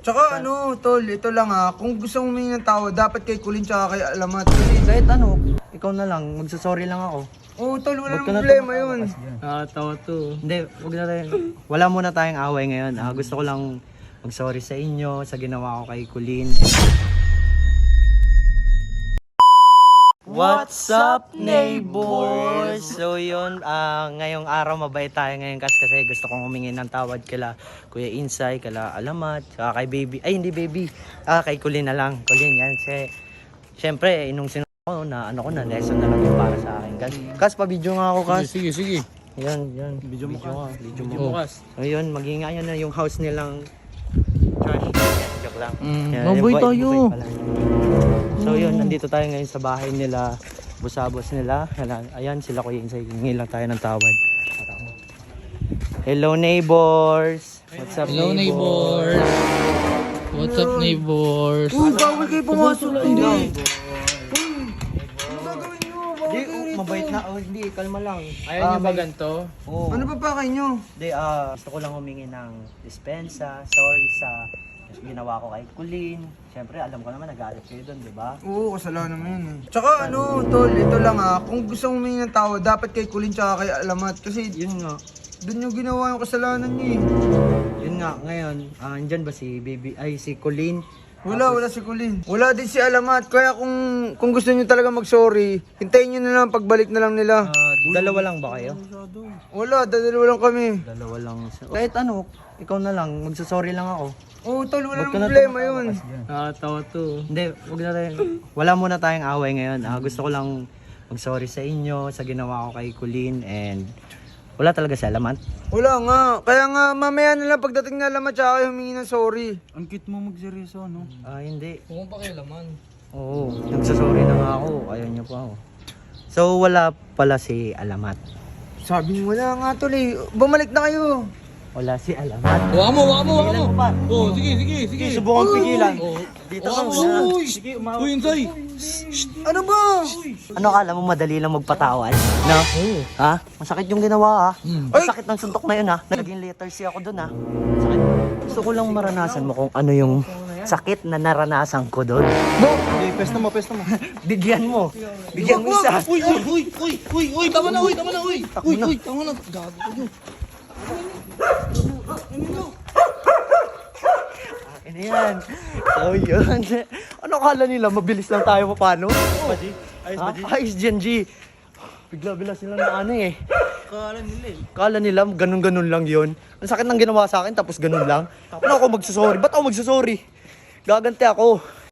Tsaka ano, tol, ito lang kung gusto mong humingi ng tawad, dapat kay Kulin tsaka kay Alamat. Kasi, Kahit ano, ikaw na lang, magsasorry lang ako. tol, wala Huwag ka namang na problema yun. Nakatawa to. Hindi, wag na tayo. Wala muna tayong away ngayon. Gusto ko lang mag-sorry sa inyo sa ginawa ko kay Kulin. What's up, neighbors? So yun, ngayong araw mabait tayo ngayon kasi gusto kong humingi ng tawad kala Kuya Insay, kala Alamat, saka kay Baby. Ay, hindi Baby. Kay Kulin na lang. Kulin, yan. Siyempre, nung ko na lesson na lang yung para sa akin. Kas, pa-video nga ako, Kas. Sige. Yan. Video mo ka. Video Video mo mo. kas. So yun, maging ayan na yung house nilang trash. Joke lang. Mabuhay tayo. Buhay pala. So yun, nandito tayo ngayon sa bahay nila. Busabos nila. Ayan, sila Kuya Insay. Hingi lang tayo ng tawad. Hello neighbors. What's up Hello neighbors. What's up neighbors? Bawal kayo pumasok. Hindi. Hindi, mabait na. Hindi, kalma lang. Ayaw niyo ba ganito? Oo. Ano pa pa kayo? Hindi, gusto ko lang humingi ng dispensa. Sorry sa ginawa ko kay Kulin. Siyempre, alam ko naman, nag-aalit kayo doon, di ba? Oo, kasalanan mo yun Tsaka ano, tol, ito lang kung gusto mong humingi ng tawad, dapat kay Kulin tsaka kay Alamat. Kasi Yun nga. doon yung ginawa yung kasalanan niya Yun nga, ngayon, andyan ba si Baby, si Kulin? Wala si Kulin. Wala din si Alamat. Kaya kung gusto niyo talaga mag-sorry, hintayin niyo na lang pagbalik na lang nila. Dalawa lang ba kayo? Wala, dalawa lang kami. Dalawa lang. Kahit ano, ikaw na lang, magsasorry lang ako. Tol, wala Huwag ka namang na problema tumatawa yun. kasi dyan. Nakatawa to. Hindi, wag na tayo. Wala muna tayong away ngayon. Gusto ko lang mag-sorry sa inyo sa ginawa ko kay Kulin and wala talaga si Alamat. Wala nga. Kaya nga, mamaya na lang pagdating na Alamat tsaka kayo humingi ng sorry. Ang cute mo magseryoso, no? Hindi. Huwag pa kayo laman. Oo, nagsasorry na nga ako. Ayaw niyo pa ako. So, wala pala si Alamat. Sabi niyo, wala nga tol Bumalik na kayo. Wala si Alamat. Huwag mo. Pigilan mo pa. Oh, sige. Subukan pigilan. Oh. Dito ka muna. Sige, umawag. Uy, Insay. Ano ba? Ano kala mo madali lang magpatawad? No? Ha? Masakit yung ginawa Masakit ng suntok na yun Naging letter C ako dun Masakit. Gusto ko lang maranasan mo kung ano yung sakit na naranasan ko dun. Pesta mo. Bigyan mo. Bigyan mo isa. Uy, tama na. Uy, tama na. Gago ko yun. Ano yan? So yun. Ano kala nila? Mabilis lang tayo paano? Ayos dyan, G. Bigla sila na Kala nila ganun-ganun lang yun. Ang sakit ng ginawa sa akin tapos ganun lang. Ano ako magsasorry? Ba't ako magsasorry? Gaganti ako.